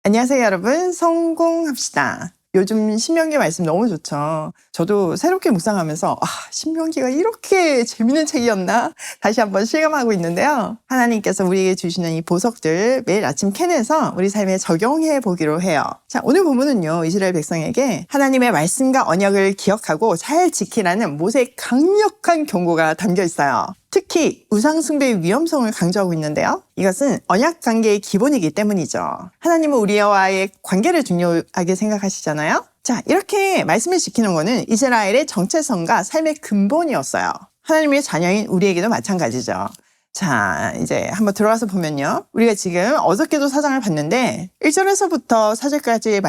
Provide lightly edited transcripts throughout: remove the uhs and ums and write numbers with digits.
안녕하세요, 여러분. 성공합시다. 요즘 신명기 말씀 너무 좋죠. 저도 새롭게 묵상하면서 신명기가 이렇게 재밌는 책이었나? 다시 한번 실감하고 있는데요. 하나님께서 우리에게 주시는 이 보석들 매일 아침 캔에서 우리 삶에 적용해 보기로 해요. 자, 오늘 본문은요, 이스라엘 백성에게 하나님의 말씀과 언약을 기억하고 잘 지키라는 모세의 강력한 경고가 담겨 있어요. 특히 우상숭배의 위험성을 강조하고 있는데요. 이것은 언약 관계의 기본이기 때문이죠. 하나님은 우리와의 관계를 중요하게 생각하시잖아요. 자, 이렇게 말씀을 지키는 것은 이스라엘의 정체성과 삶의 근본이었어요. 하나님의 자녀인 우리에게도 마찬가지죠. 자, 이제 한번 들어가서 보면요. 우리가 지금 어저께도 사장을 봤는데 1절에서부터 4절까지의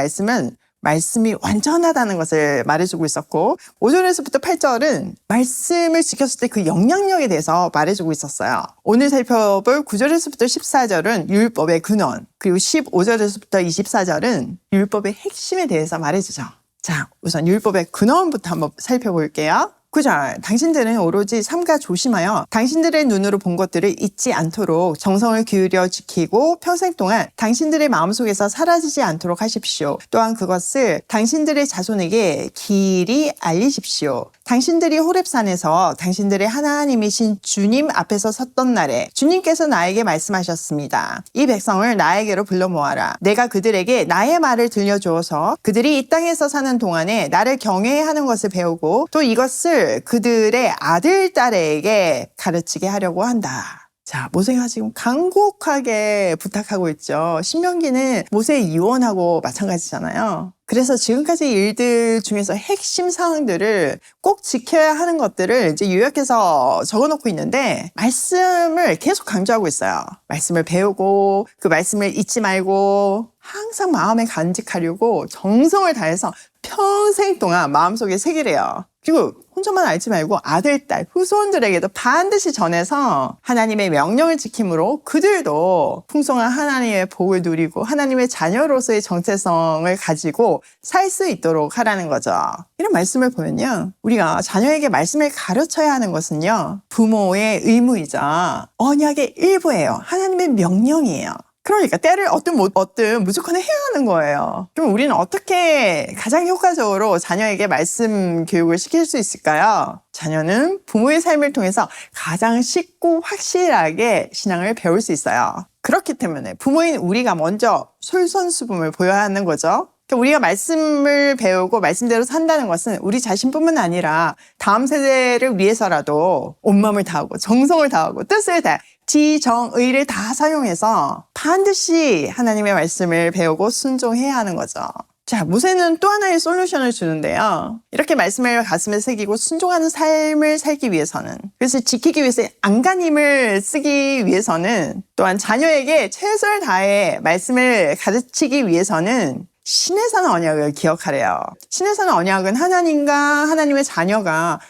말씀이 완전하다는 것을 말해주고 있었고 5절에서부터 8절은 말씀을 지켰을 때 그 영향력에 대해서 말해주고 있었어요. 오늘 살펴볼 9절에서부터 14절은 율법의 근원, 그리고 15절에서부터 24절은 율법의 핵심에 대해서 말해주죠. 자, 우선 율법의 근원부터 한번 살펴볼게요. 9절, 당신들은 오로지 삼가 조심하여 당신들의 눈으로 본 것들을 잊지 않도록 정성을 기울여 지키고 평생 동안 당신들의 마음속에서 사라지지 않도록 하십시오. 또한 그것을 당신들의 자손에게 길이 알리십시오. 당신들이 호렙산에서 당신들의 하나님이신 주님 앞에서 섰던 날에 주님께서 나에게 말씀하셨습니다. 이 백성을 나에게로 불러 모아라. 내가 그들에게 나의 말을 들려주어서 그들이 이 땅에서 사는 동안에 나를 경외하는 것을 배우고 또 이것을 그들의 아들, 딸에게 가르치게 하려고 한다. 자, 모세가 지금 간곡하게 부탁하고 있죠. 신명기는 모세의 유언하고 마찬가지잖아요. 그래서 지금까지 일들 중에서 핵심 사항들을 꼭 지켜야 하는 것들을 이제 요약해서 적어놓고 있는데 말씀을 계속 강조하고 있어요. 말씀을 배우고 그 말씀을 잊지 말고 항상 마음에 간직하려고 정성을 다해서 평생 동안 마음속에 새기래요. 그리고 혼자만 알지 말고 아들, 딸, 후손들에게도 반드시 전해서 하나님의 명령을 지킴으로 그들도 풍성한 하나님의 복을 누리고 하나님의 자녀로서의 정체성을 가지고 살 수 있도록 하라는 거죠. 이런 말씀을 보면요. 우리가 자녀에게 말씀을 가르쳐야 하는 것은요. 부모의 의무이자 언약의 일부예요. 하나님의 명령이에요. 그러니까 때를 얻든 못 얻든 무조건 해야 하는 거예요. 그럼 우리는 어떻게 가장 효과적으로 자녀에게 말씀 교육을 시킬 수 있을까요? 자녀는 부모의 삶을 통해서 가장 쉽고 확실하게 신앙을 배울 수 있어요. 그렇기 때문에 부모인 우리가 먼저 솔선수범을 보여야 하는 거죠. 우리가 말씀을 배우고 말씀대로 산다는 것은 우리 자신뿐만 아니라 다음 세대를 위해서라도 온 마음을 다하고 정성을 다하고 뜻을 다해 지정의를 다 사용해서 반드시 하나님의 말씀을 배우고 순종해야 하는 거죠. 자, 모세는 또 하나의 솔루션을 주는데요. 이렇게 말씀을 가슴에 새기고 순종하는 삶을 살기 위해서는, 그래서 지키기 위해서 안간힘을 쓰기 위해서는, 또한 자녀에게 최선을 다해 말씀을 가르치기 위해서는 신의 산 언약을 기억하래요. 신의 산 언약은 하나님과 하나님의 자녀가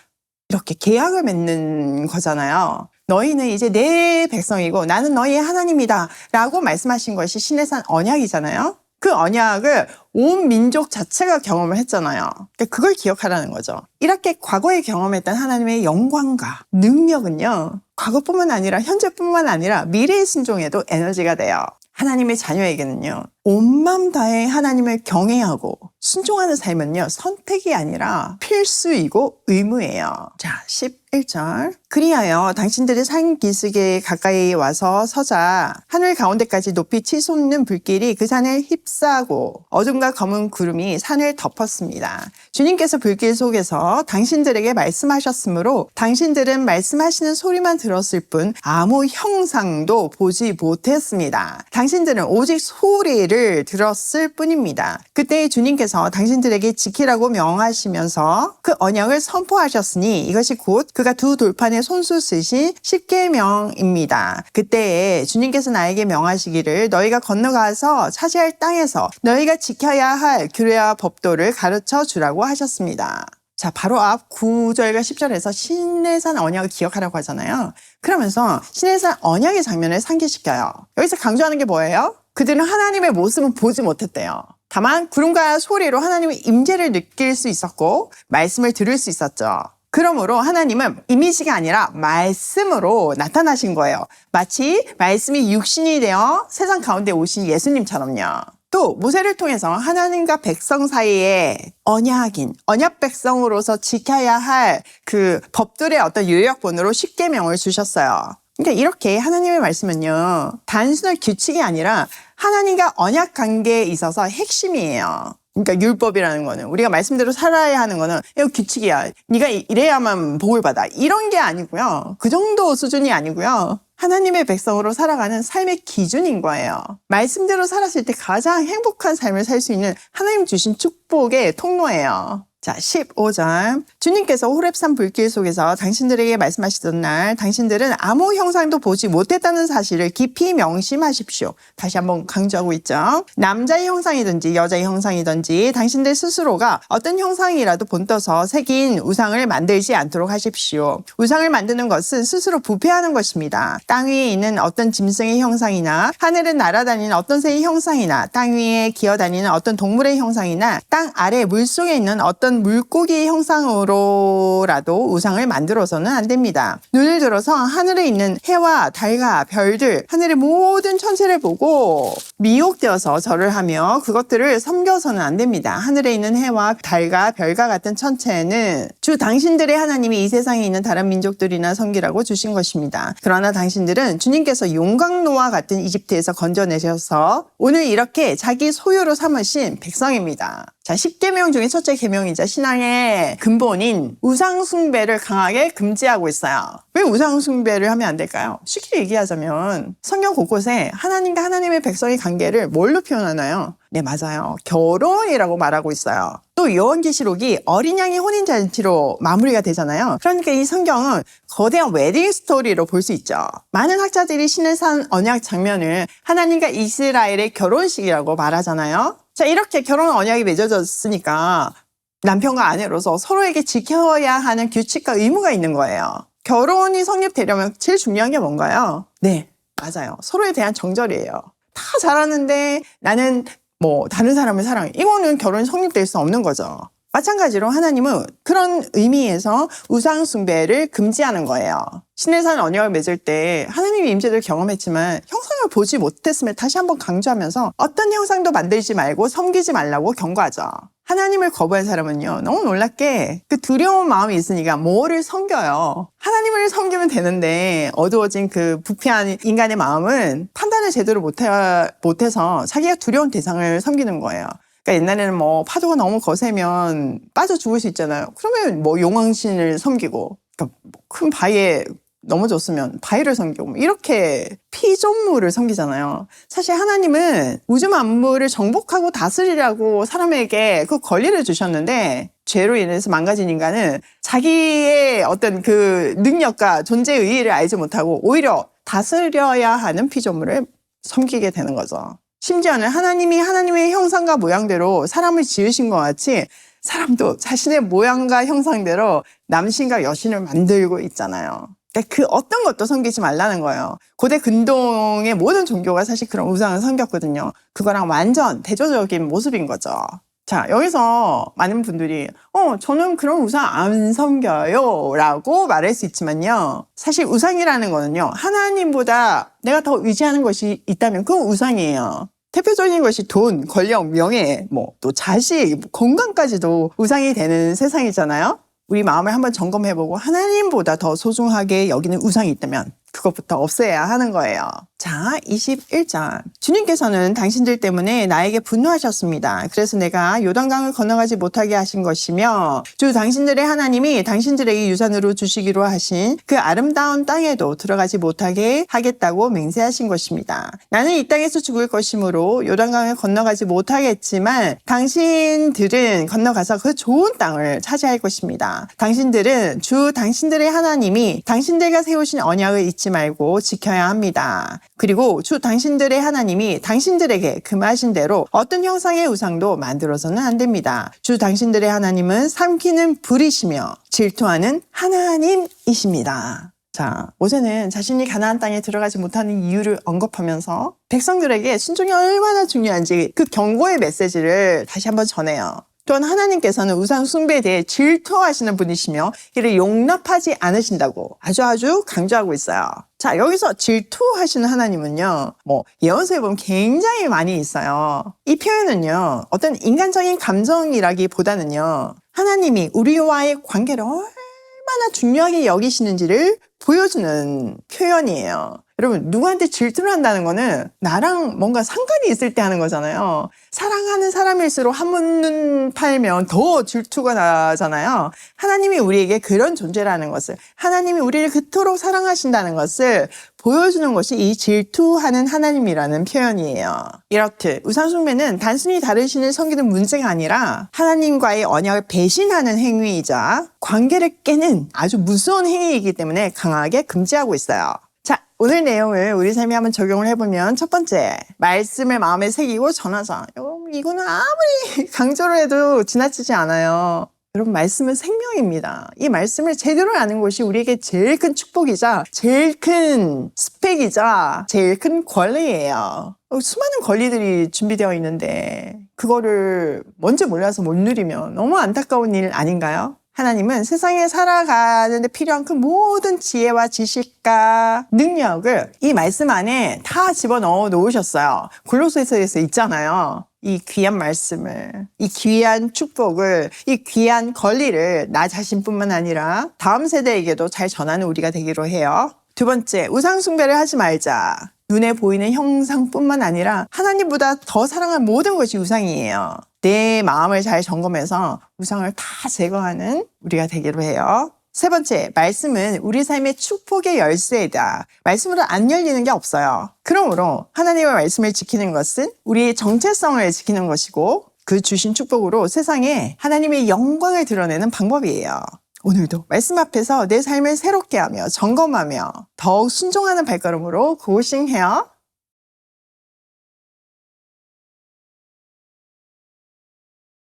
이렇게 계약을 맺는 거잖아요. 너희는 이제 내 백성이고 나는 너희의 하나님이다 라고 말씀하신 것이 신의 산 언약이잖아요. 그 언약을 온 민족 자체가 경험을 했잖아요. 그걸 기억하라는 거죠. 이렇게 과거에 경험했던 하나님의 영광과 능력은요. 과거뿐만 아니라 현재뿐만 아니라 미래의 순종에도 에너지가 돼요. 하나님의 자녀에게는요. 온 마음 다해 하나님을 경외하고 순종하는 삶은요. 선택이 아니라 필수이고 의무예요. 자, 11절. 그리하여 당신들이 산 기슭에 가까이 와서 서자 하늘 가운데까지 높이 치솟는 불길이 그 산을 휩싸고 어둠과 검은 구름이 산을 덮었습니다. 주님께서 불길 속에서 당신들에게 말씀하셨으므로 당신들은 말씀하시는 소리만 들었을 뿐 아무 형상도 보지 못했습니다. 당신들은 오직 소리를 들었을 뿐입니다. 그때 주님께서 당신들에게 지키라고 명하시면서 그 언약을 선포하셨으니 이것이 곧 그가 두 돌판에 손수 쓰신 십계명입니다. 그때에 주님께서 나에게 명하시기를 너희가 건너가서 차지할 땅에서 너희가 지켜야 할 규례와 법도를 가르쳐 주라고 하셨습니다. 자, 바로 앞 9절과 10절에서 신의 산 언약을 기억하라고 하잖아요. 그러면서 신의 산 언약의 장면을 상기시켜요. 여기서 강조하는 게 뭐예요? 그들은 하나님의 모습은 보지 못했대요. 다만 구름과 소리로 하나님의 임재를 느낄 수 있었고 말씀을 들을 수 있었죠. 그러므로 하나님은 이미지가 아니라 말씀으로 나타나신 거예요. 마치 말씀이 육신이 되어 세상 가운데 오신 예수님처럼요. 또 모세를 통해서 하나님과 백성 사이에 언약 백성으로서 지켜야 할 그 법들의 어떤 요약본으로 십계명을 주셨어요. 그러니까 이렇게 하나님의 말씀은요, 단순한 규칙이 아니라 하나님과 언약 관계에 있어서 핵심이에요. 그러니까 율법이라는 거는 우리가 말씀대로 살아야 하는 거는 이거 규칙이야. 네가 이래야만 복을 받아. 이런 게 아니고요. 그 정도 수준이 아니고요. 하나님의 백성으로 살아가는 삶의 기준인 거예요. 말씀대로 살았을 때 가장 행복한 삶을 살 수 있는 하나님 주신 축복의 통로예요. 자, 15절. 주님께서 호렙산 불길 속에서 당신들에게 말씀하시던 날 당신들은 아무 형상도 보지 못했다는 사실을 깊이 명심하십시오. 다시 한번 강조하고 있죠. 남자의 형상이든지 여자의 형상이든지 당신들 스스로가 어떤 형상이라도 본떠서 새긴 우상을 만들지 않도록 하십시오. 우상을 만드는 것은 스스로 부패하는 것입니다. 땅 위에 있는 어떤 짐승의 형상이나 하늘을 날아다니는 어떤 새의 형상이나 땅 위에 기어다니는 어떤 동물의 형상이나 땅 아래 물속에 있는 어떤 물고기의 형상으로라도 우상을 만들어서는 안 됩니다. 눈을 들어서 하늘에 있는 해와 달과 별들, 하늘의 모든 천체를 보고 미혹되어서 절을 하며 그것들을 섬겨서는 안 됩니다. 하늘에 있는 해와 달과 별과 같은 천체는 주 당신들의 하나님이 이 세상에 있는 다른 민족들이나 섬기라고 주신 것입니다. 그러나 당신들은 주님께서 용광로와 같은 이집트에서 건져내셔서 오늘 이렇게 자기 소유로 삼으신 백성입니다. 자, 10계명 중에 첫째 계명이자 신앙의 근본인 우상 숭배를 강하게 금지하고 있어요. 왜 우상 숭배를 하면 안 될까요? 쉽게 얘기하자면 성경 곳곳에 하나님과 하나님의 백성의 관계를 뭘로 표현하나요? 네, 맞아요. 결혼이라고 말하고 있어요. 또 요한계시록이 어린 양의 혼인잔치로 마무리가 되잖아요. 그러니까 이 성경은 거대한 웨딩 스토리로 볼 수 있죠. 많은 학자들이 신의 산 언약 장면을 하나님과 이스라엘의 결혼식이라고 말하잖아요. 자, 이렇게 결혼 언약이 맺어졌으니까 남편과 아내로서 서로에게 지켜야 하는 규칙과 의무가 있는 거예요. 결혼이 성립되려면 제일 중요한 게 뭔가요? 네, 맞아요. 서로에 대한 정절이에요. 다 잘하는데 나는 다른 사람을 사랑해. 이거는 결혼이 성립될 수 없는 거죠. 마찬가지로 하나님은 그런 의미에서 우상 숭배를 금지하는 거예요. 신의 산 언약을 맺을 때 하나님의 임재를 경험했지만 형상을 보지 못했음을 다시 한번 강조하면서 어떤 형상도 만들지 말고 섬기지 말라고 경고하죠. 하나님을 거부한 사람은요, 너무 놀랍게 그 두려운 마음이 있으니까 뭐를 섬겨요. 하나님을 섬기면 되는데 어두워진 그 부패한 인간의 마음은 판단을 제대로 못해서 자기가 두려운 대상을 섬기는 거예요. 그러니까 옛날에는 파도가 너무 거세면 빠져 죽을 수 있잖아요. 그러면 용왕신을 섬기고, 그러니까 큰 바위에 넘어졌으면 바위를 섬기고, 이렇게 피조물을 섬기잖아요. 사실 하나님은 우주 만물을 정복하고 다스리라고 사람에게 그 권리를 주셨는데, 죄로 인해서 망가진 인간은 자기의 어떤 그 능력과 존재의 의의를 알지 못하고 오히려 다스려야 하는 피조물을 섬기게 되는 거죠. 심지어는 하나님이 하나님의 형상과 모양대로 사람을 지으신 것 같이 사람도 자신의 모양과 형상대로 남신과 여신을 만들고 있잖아요. 그러니까 그 어떤 것도 섬기지 말라는 거예요. 고대 근동의 모든 종교가 사실 그런 우상을 섬겼거든요. 그거랑 완전 대조적인 모습인 거죠. 자, 여기서 많은 분들이 저는 그런 우상 안 섬겨요 라고 말할 수 있지만요, 사실 우상이라는 거는요, 하나님보다 내가 더 의지하는 것이 있다면 그건 우상이에요. 대표적인 것이 돈, 권력, 명예, 또 자식, 건강까지도 우상이 되는 세상이잖아요. 우리 마음을 한번 점검해보고 하나님보다 더 소중하게 여기는 우상이 있다면 그것부터 없애야 하는 거예요. 자, 21절. 주님께서는 당신들 때문에 나에게 분노하셨습니다. 그래서 내가 요단강을 건너가지 못하게 하신 것이며 주 당신들의 하나님이 당신들에게 유산으로 주시기로 하신 그 아름다운 땅에도 들어가지 못하게 하겠다고 맹세하신 것입니다. 나는 이 땅에서 죽을 것이므로 요단강을 건너가지 못하겠지만 당신들은 건너가서 그 좋은 땅을 차지할 것입니다. 당신들은 주 당신들의 하나님이 당신들과 세우신 언약을 잊지 말고 지켜야 합니다. 그리고 주 당신들의 하나님이 당신들에게 금하신 대로 어떤 형상의 우상도 만들어서는 안 됩니다. 주 당신들의 하나님은 삼키는 불이시며 질투하는 하나님이십니다. 자, 모세는 자신이 가나안 땅에 들어가지 못하는 이유를 언급하면서 백성들에게 순종이 얼마나 중요한지 그 경고의 메시지를 다시 한번 전해요. 또한 하나님께서는 우상 숭배에 대해 질투하시는 분이시며 이를 용납하지 않으신다고 아주 강조하고 있어요. 자, 여기서 질투하시는 하나님은요, 예언서에 보면 굉장히 많이 있어요. 이 표현은요, 어떤 인간적인 감정이라기보다는요, 하나님이 우리와의 관계를 얼마나 중요하게 여기시는지를 보여주는 표현이에요. 여러분, 누구한테 질투를 한다는 거는 나랑 뭔가 상관이 있을 때 하는 거잖아요. 사랑하는 사람일수록 한눈 팔면 더 질투가 나잖아요. 하나님이 우리에게 그런 존재라는 것을, 하나님이 우리를 그토록 사랑하신다는 것을 보여주는 것이 이 질투하는 하나님이라는 표현이에요. 이렇듯 우상숭배는 단순히 다루시는 섬기는 문제가 아니라 하나님과의 언약을 배신하는 행위이자 관계를 깨는 아주 무서운 행위이기 때문에 강하게 금지하고 있어요. 자, 오늘 내용을 우리 삶에 한번 적용을 해보면 첫 번째, 말씀을 마음에 새기고 전하자. 여러분, 이거는 아무리 강조를 해도 지나치지 않아요. 여러분, 말씀은 생명입니다. 이 말씀을 제대로 아는 것이 우리에게 제일 큰 축복이자 제일 큰 스펙이자 제일 큰 권리예요. 수많은 권리들이 준비되어 있는데 그거를 먼저 몰라서 못 누리면 너무 안타까운 일 아닌가요? 하나님은 세상에 살아가는 데 필요한 그 모든 지혜와 지식과 능력을 이 말씀 안에 다 집어넣어 놓으셨어요. 골로새서에서 있잖아요. 이 귀한 말씀을, 이 귀한 축복을, 이 귀한 권리를 나 자신뿐만 아니라 다음 세대에게도 잘 전하는 우리가 되기로 해요. 두 번째, 우상 숭배를 하지 말자. 눈에 보이는 형상뿐만 아니라 하나님보다 더 사랑하는 모든 것이 우상이에요. 내 마음을 잘 점검해서 우상을 다 제거하는 우리가 되기로 해요. 세 번째, 말씀은 우리 삶의 축복의 열쇠이다. 말씀으로 안 열리는 게 없어요. 그러므로 하나님의 말씀을 지키는 것은 우리의 정체성을 지키는 것이고 그 주신 축복으로 세상에 하나님의 영광을 드러내는 방법이에요. 오늘도 말씀 앞에서 내 삶을 새롭게 하며 점검하며 더욱 순종하는 발걸음으로 고싱해요.